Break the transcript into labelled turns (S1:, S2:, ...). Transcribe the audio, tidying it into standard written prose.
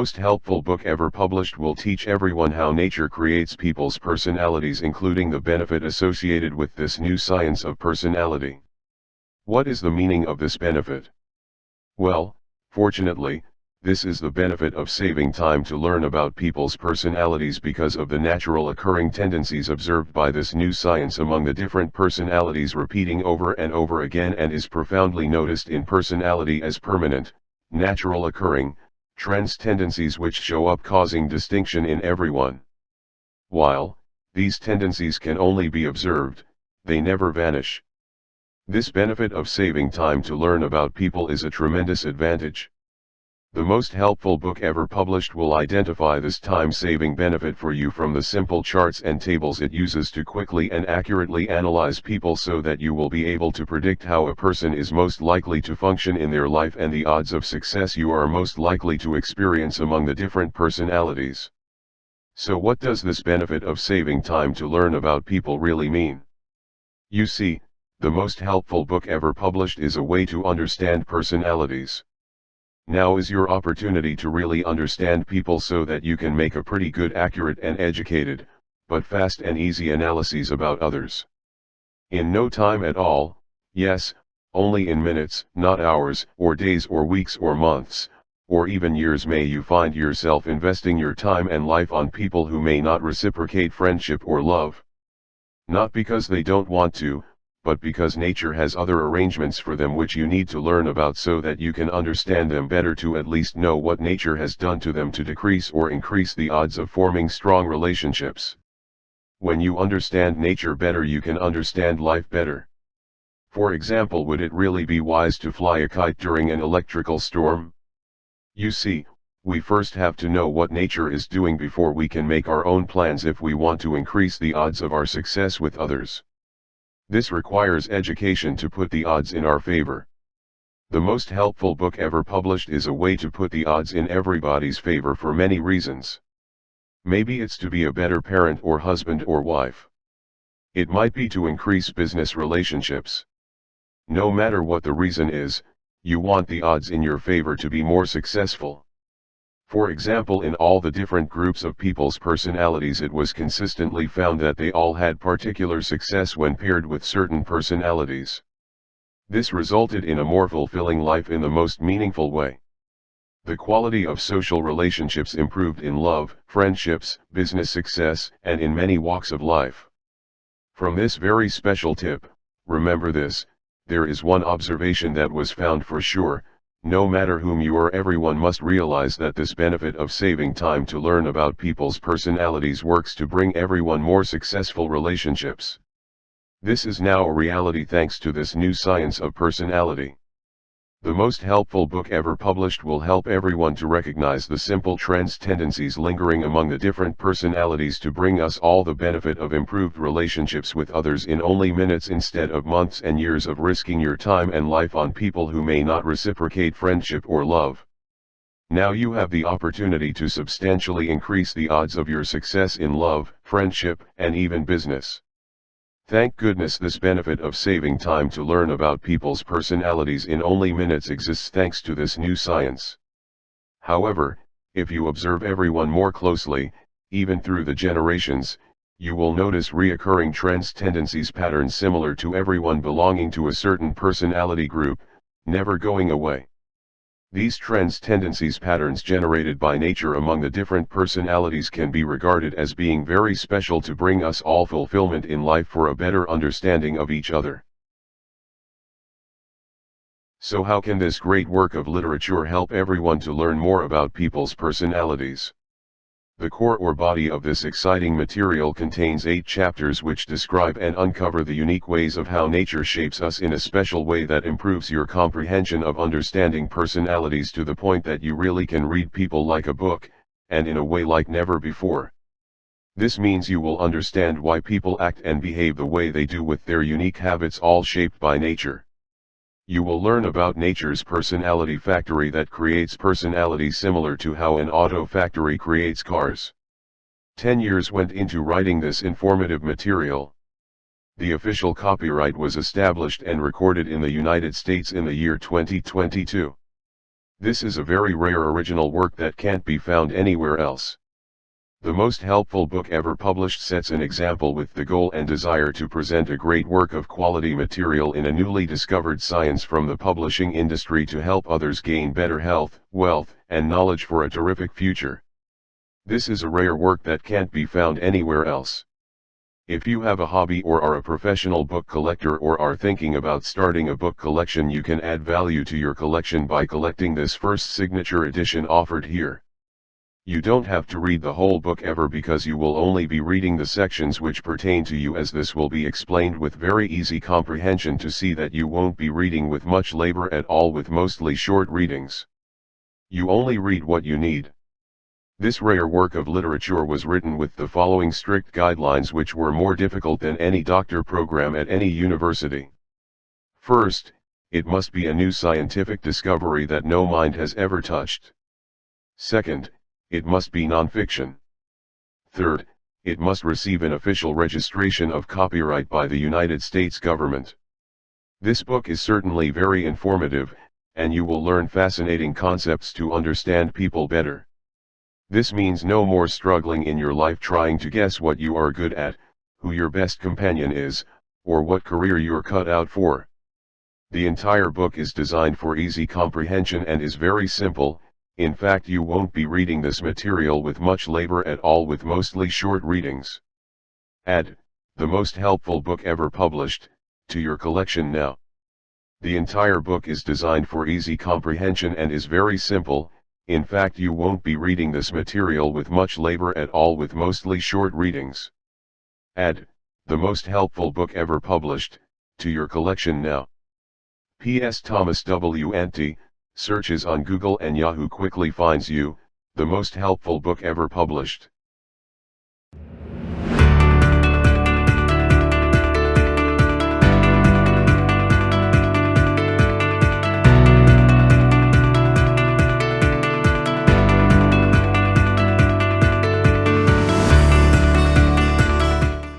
S1: most helpful book ever published will teach everyone how nature creates people's personalities, including the benefit associated with this new science of personality. What is the meaning of this benefit? Well, fortunately, this is the benefit of saving time to learn about people's personalities because of the natural occurring tendencies observed by this new science among the different personalities repeating over and over again, and is profoundly noticed in personality as permanent, natural occurring, trends tendencies which show up causing distinction in everyone. While these tendencies can only be observed, they never vanish. This benefit of saving time to learn about people is a tremendous advantage. The most helpful book ever published will identify this time-saving benefit for you from the simple charts and tables it uses to quickly and accurately analyze people so that you will be able to predict how a person is most likely to function in their life and the odds of success you are most likely to experience among the different personalities. So what does this benefit of saving time to learn about people really mean? You see, the most helpful book ever published is a way to understand personalities. Now is your opportunity to really understand people so that you can make a pretty good, accurate and educated, but fast and easy analyses about others. In no time at all, yes, only in minutes, not hours, or days or weeks or months, or even years may you find yourself investing your time and life on people who may not reciprocate friendship or love. Not because they don't want to, but because nature has other arrangements for them which you need to learn about so that you can understand them better, to at least know what nature has done to them to decrease or increase the odds of forming strong relationships. When you understand nature better, you can understand life better. For example, would it really be wise to fly a kite during an electrical storm? You see, we first have to know what nature is doing before we can make our own plans if we want to increase the odds of our success with others. This requires education to put the odds in our favor. The most helpful book ever published is a way to put the odds in everybody's favor for many reasons. Maybe it's to be a better parent or husband or wife. It might be to increase business relationships. No matter what the reason is, you want the odds in your favor to be more successful. For example, in all the different groups of people's personalities, it was consistently found that they all had particular success when paired with certain personalities. This resulted in a more fulfilling life in the most meaningful way. The quality of social relationships improved in love, friendships, business success, and in many walks of life. From this very special tip, remember this, there is one observation that was found for sure: no matter whom you are, everyone must realize that this benefit of saving time to learn about people's personalities works to bring everyone more successful relationships. This is now a reality thanks to this new science of personality. The most helpful book ever published will help everyone to recognize the simple trends, tendencies lingering among the different personalities to bring us all the benefit of improved relationships with others in only minutes instead of months and years of risking your time and life on people who may not reciprocate friendship or love. Now you have the opportunity to substantially increase the odds of your success in love, friendship, and even business. Thank goodness this benefit of saving time to learn about people's personalities in only minutes exists thanks to this new science. However, if you observe everyone more closely, even through the generations, you will notice reoccurring trends, tendencies, patterns similar to everyone belonging to a certain personality group, never going away. These trends, tendencies, patterns generated by nature among the different personalities can be regarded as being very special to bring us all fulfillment in life for a better understanding of each other. So how can this great work of literature help everyone to learn more about people's personalities? The core or body of this exciting material contains 8 chapters which describe and uncover the unique ways of how nature shapes us in a special way that improves your comprehension of understanding personalities to the point that you really can read people like a book, and in a way like never before. This means you will understand why people act and behave the way they do with their unique habits, all shaped by nature. You will learn about nature's personality factory that creates personality similar to how an auto factory creates cars. 10 years went into writing this informative material. The official copyright was established and recorded in the United States in the year 2022. This is a very rare original work that can't be found anywhere else. The most helpful book ever published sets an example with the goal and desire to present a great work of quality material in a newly discovered science from the publishing industry to help others gain better health, wealth, and knowledge for a terrific future. This is a rare work that can't be found anywhere else. If you have a hobby or are a professional book collector or are thinking about starting a book collection, you can add value to your collection by collecting this first signature edition offered here. You don't have to read the whole book ever because you will only be reading the sections which pertain to you, as this will be explained with very easy comprehension to see that you won't be reading with much labor at all with mostly short readings. You only read what you need. This rare work of literature was written with the following strict guidelines which were more difficult than any doctor program at any university. First, it must be a new scientific discovery that no mind has ever touched. Second, it must be non-fiction. Third, it must receive an official registration of copyright by the United States government. This book is certainly very informative, and you will learn fascinating concepts to understand people better. This means no more struggling in your life trying to guess what you are good at, who your best companion is, or what career you're cut out for. The entire book is designed for easy comprehension and is very simple. In fact, you won't be reading this material with much labor at all with mostly short readings. Add the most helpful book ever published to your collection now. The entire book is designed for easy comprehension and is very simple. In fact, you won't be reading this material with much labor at all with mostly short readings. Add the most helpful book ever published to your collection now. P.S. Thomas W. Anti searches on Google and Yahoo quickly finds you, the most helpful book ever published.